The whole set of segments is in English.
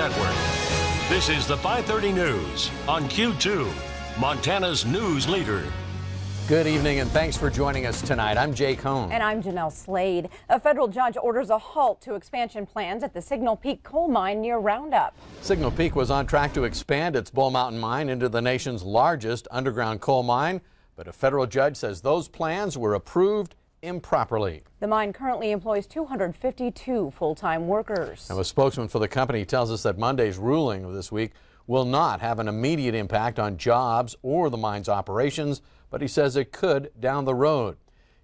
Network. This is the 5:30 News on Q2, Montana's news leader. Good evening and thanks for joining us tonight. I'm Jay Cohn. And I'm Jeanelle Slade. A federal judge orders a halt to expansion plans at the Signal Peak coal mine near Roundup. Signal Peak was on track to expand its Bull Mountain mine into the nation's largest underground coal mine, but a federal judge says those plans were approved improperly. The mine currently employs 252 full-time workers. Now, a spokesman for the company tells us that Monday's ruling of this week will not have an immediate impact on jobs or the mine's operations, but he says it could down the road.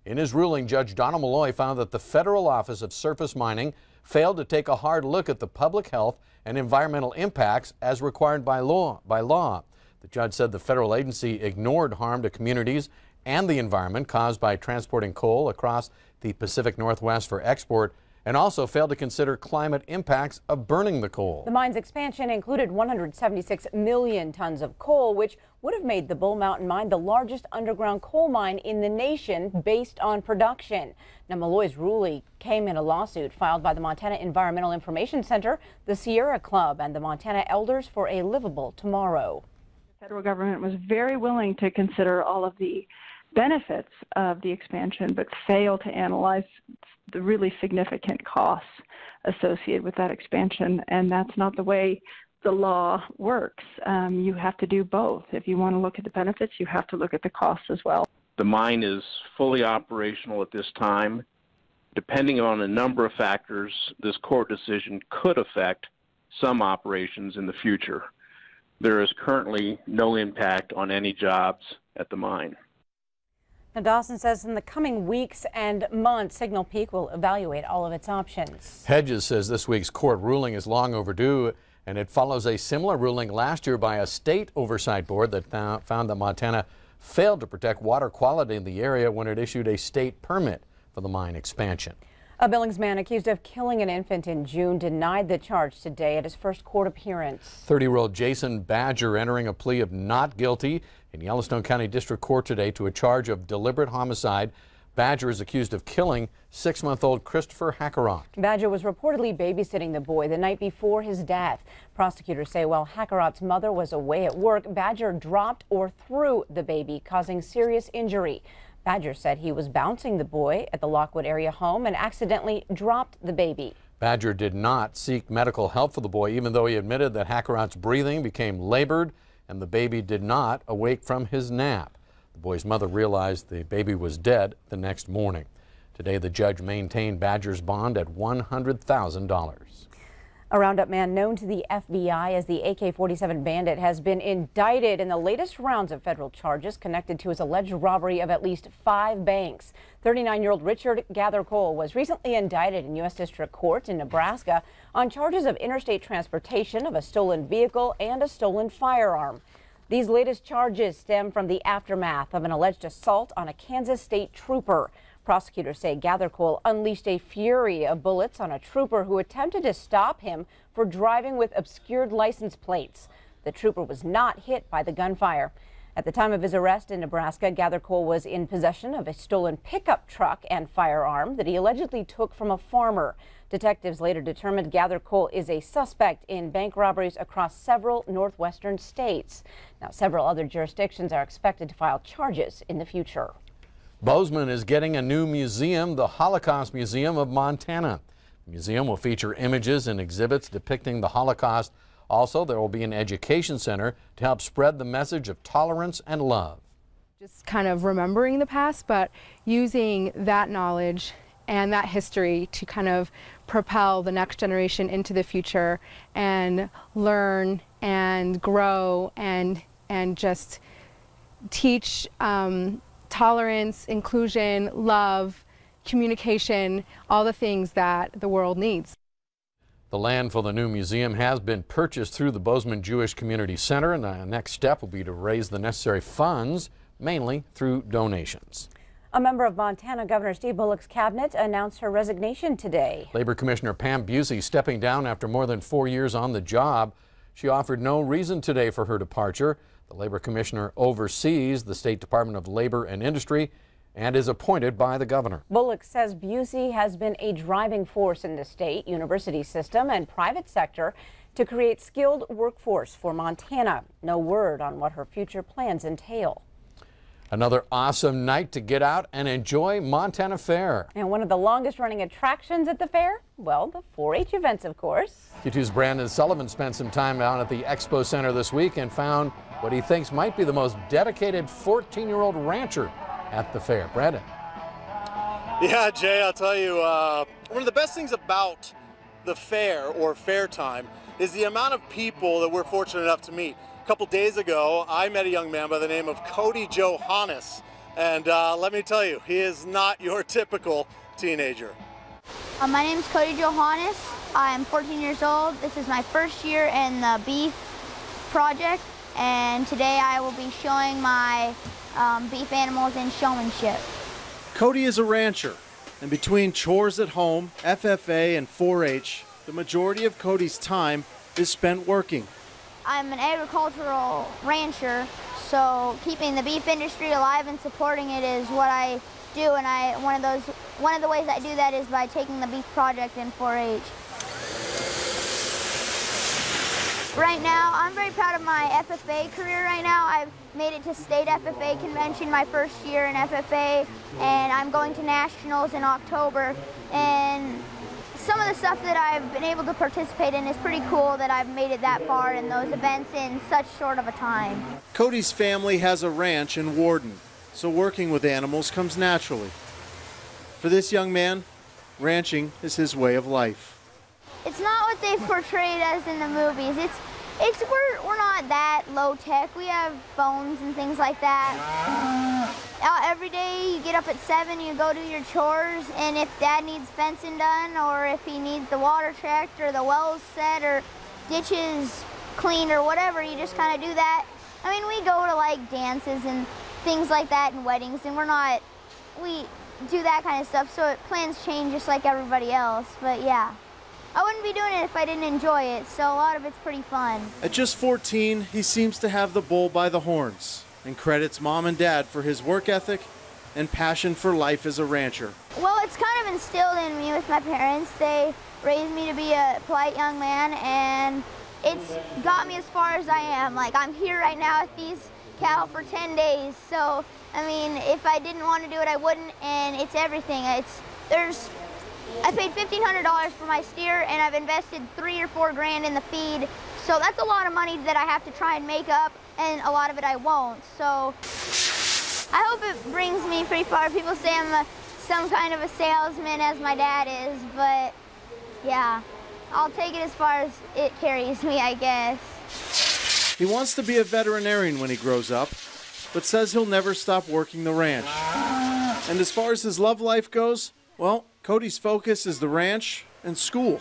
In his ruling, Judge Donald Malloy found that the Federal Office of Surface Mining failed to take a hard look at the public health and environmental impacts as required by law. The judge said the federal agency ignored harm to communities and the environment caused by transporting coal across the Pacific Northwest for export, and also failed to consider climate impacts of burning the coal. The mine's expansion included 176 million tons of coal, which would have made the Bull Mountain mine the largest underground coal mine in the nation based on production. Now, Malloy's ruling came in a lawsuit filed by the Montana Environmental Information Center, the Sierra Club, and the Montana Elders for a Livable Tomorrow. The federal government was very willing to consider all of the benefits of the expansion, but failed to analyze the really significant costs associated with that expansion, and that's not the way the law works. You have to do both. If you want to look at the benefits, you have to look at the costs as well. The mine is fully operational at this time. Depending on a number of factors, this court decision could affect some operations in the future. There is currently no impact on any jobs at the mine. Now, Dawson says in the coming weeks and months, Signal Peak will evaluate all of its options. Hedges says this week's court ruling is long overdue, and it follows a similar ruling last year by a state oversight board that found that Montana failed to protect water quality in the area when it issued a state permit for the mine expansion. A Billings man accused of killing an infant in June denied the charge today at his first court appearance. 30-year-old Jason Badger entering a plea of not guilty in Yellowstone County District Court today to a charge of deliberate homicide. Badger is accused of killing 6-month-old Christopher Hackerott. Badger was reportedly babysitting the boy the night before his death. Prosecutors say while Hackerott's mother was away at work, Badger dropped or threw the baby, causing serious injury. Badger said he was bouncing the boy at the Lockwood area home and accidentally dropped the baby. Badger did not seek medical help for the boy, even though he admitted that Hackerott's breathing became labored and the baby did not awake from his nap. The boy's mother realized the baby was dead the next morning. Today, the judge maintained Badger's bond at $100,000. A Roundup man known to the FBI as the AK-47 bandit has been indicted in the latest rounds of federal charges connected to his alleged robbery of at least 5 banks. 39-year-old Richard Gathercole was recently indicted in U.S. District Court in Nebraska on charges of interstate transportation of a stolen vehicle and a stolen firearm. These latest charges stem from the aftermath of an alleged assault on a Kansas state trooper. Prosecutors say Gathercole unleashed a fury of bullets on a trooper who attempted to stop him for driving with obscured license plates. The trooper was not hit by the gunfire. At the time of his arrest in Nebraska, Gathercole was in possession of a stolen pickup truck and firearm that he allegedly took from a farmer. Detectives later determined Gathercole is a suspect in bank robberies across several northwestern states. Now, several other jurisdictions are expected to file charges in the future. Bozeman is getting a new museum, the Holocaust Museum of Montana. The museum will feature images and exhibits depicting the Holocaust. Also, there will be an education center to help spread the message of tolerance and love. Just kind of remembering the past, but using that knowledge and that history to kind of propel the next generation into the future and learn and grow and just teach tolerance, inclusion, love, communication, all the things that the world needs. The land for the new museum has been purchased through the Bozeman Jewish Community Center, and the next step will be to raise the necessary funds, mainly through donations. A member of Montana Governor Steve Bullock's cabinet announced her resignation today. Labor Commissioner Pam Busey stepping down after more than 4 years on the job. She offered no reason today for her departure. The Labor Commissioner oversees the State Department of Labor and Industry and is appointed by the governor. Bullock says Busey has been a driving force in the state, university system, and private sector, to create skilled workforce for Montana. No word on what her future plans entail. Another awesome night to get out and enjoy Montana Fair. And one of the longest running attractions at the fair? Well, the 4-H events, of course. Q2's Brandon Sullivan spent some time down at the Expo Center this week and found what he thinks might be the most dedicated 14-year-old rancher at the fair. Brandon. Yeah, Jay, I'll tell you, one of the best things about the fair or fair time is the amount of people that we're fortunate enough to meet. A couple days ago, I met a young man by the name of Cody Johannes, and let me tell you, he is not your typical teenager. My name is Cody Johannes. I'm 14 years old. This is my first year in the beef project, and today I will be showing my beef animals in showmanship. Cody is a rancher, and between chores at home, FFA, and 4-H, the majority of Cody's time is spent working. I'm an agricultural rancher, so keeping the beef industry alive and supporting it is what I do, and one of the ways I do that is by taking the beef project in 4-H. Right now, I'm very proud of my FFA career right now. I've made it to state FFA convention my first year in FFA, and I'm going to nationals in October. And some of the stuff that I've been able to participate in is pretty cool that I've made it that far in those events in such short of a time. Cody's family has a ranch in Warden, so working with animals comes naturally. For this young man, ranching is his way of life. It's not what they've portrayed as in the movies. We're not that low tech. We have phones and things like that. Every day you get up at 7, you go do your chores, and if Dad needs fencing done, or if he needs the water checked, or the wells set, or ditches cleaned, or whatever, you just kind of do that. I mean, we go to like dances and things like that and weddings, and we do that kind of stuff, so plans change just like everybody else, but yeah. I wouldn't be doing it if I didn't enjoy it, so a lot of it's pretty fun. At just 14, he seems to have the bull by the horns and credits Mom and Dad for his work ethic and passion for life as a rancher. Well, it's kind of instilled in me with my parents. They raised me to be a polite young man, and it's got me as far as I am. Like, I'm here right now with these cattle for 10 days, so, I mean, if I didn't want to do it, I wouldn't, and it's everything. I paid $1,500 for my steer, and I've invested $3 or $4 grand in the feed. So that's a lot of money that I have to try and make up, and a lot of it I won't. So I hope it brings me pretty far. People say I'm some kind of a salesman, as my dad is, but yeah, I'll take it as far as it carries me, I guess. He wants to be a veterinarian when he grows up, but says he'll never stop working the ranch. And as far as his love life goes, well, Cody's focus is the ranch and school.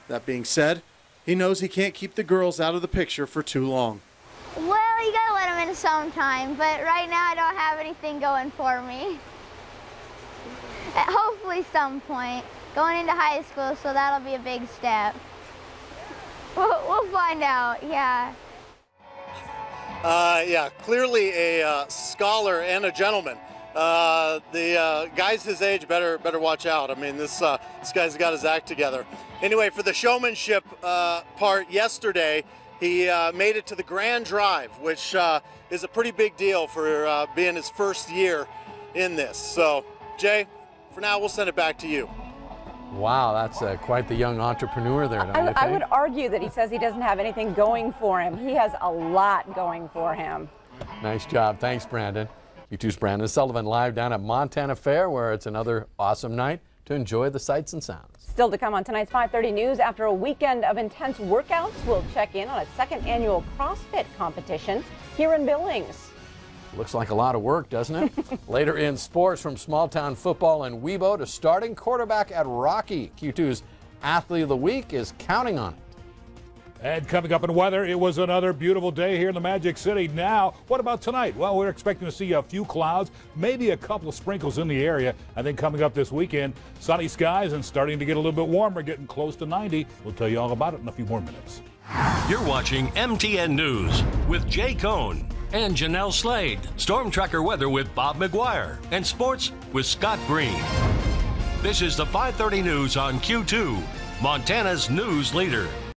That being said, he knows he can't keep the girls out of the picture for too long. Well, you gotta let them in sometime, but right now I don't have anything going for me. Hopefully some point, going into high school, so that'll be a big step. We'll find out, yeah. Yeah, clearly a scholar and a gentleman. The guys his age better watch out. I mean, this guy's got his act together. Anyway, for the showmanship part yesterday, he made it to the Grand Drive, which is a pretty big deal for being his first year in this. So, Jay, for now, we'll send it back to you. Wow, that's quite the young entrepreneur there, don't you think? I would argue that he says he doesn't have anything going for him. He has a lot going for him. Nice job. Thanks, Brandon. Q2's Brandon Sullivan live down at Montana Fair, where it's another awesome night to enjoy the sights and sounds. Still to come on tonight's 5:30 News, after a weekend of intense workouts, we'll check in on a second annual CrossFit competition here in Billings. Looks like a lot of work, doesn't it? Later in sports, from small-town football in Webo to starting quarterback at Rocky, Q2's Athlete of the Week is counting on it. And coming up in weather, it was another beautiful day here in the Magic City. Now, what about tonight? Well, we're expecting to see a few clouds, maybe a couple of sprinkles in the area. I think coming up this weekend, sunny skies and starting to get a little bit warmer, getting close to 90. We'll tell you all about it in a few more minutes. You're watching MTN News with Jay Cohn and Jeanelle Slade. Storm Tracker weather with Bob McGuire and sports with Scott Green. This is the 5:30 News on Q2, Montana's news leader.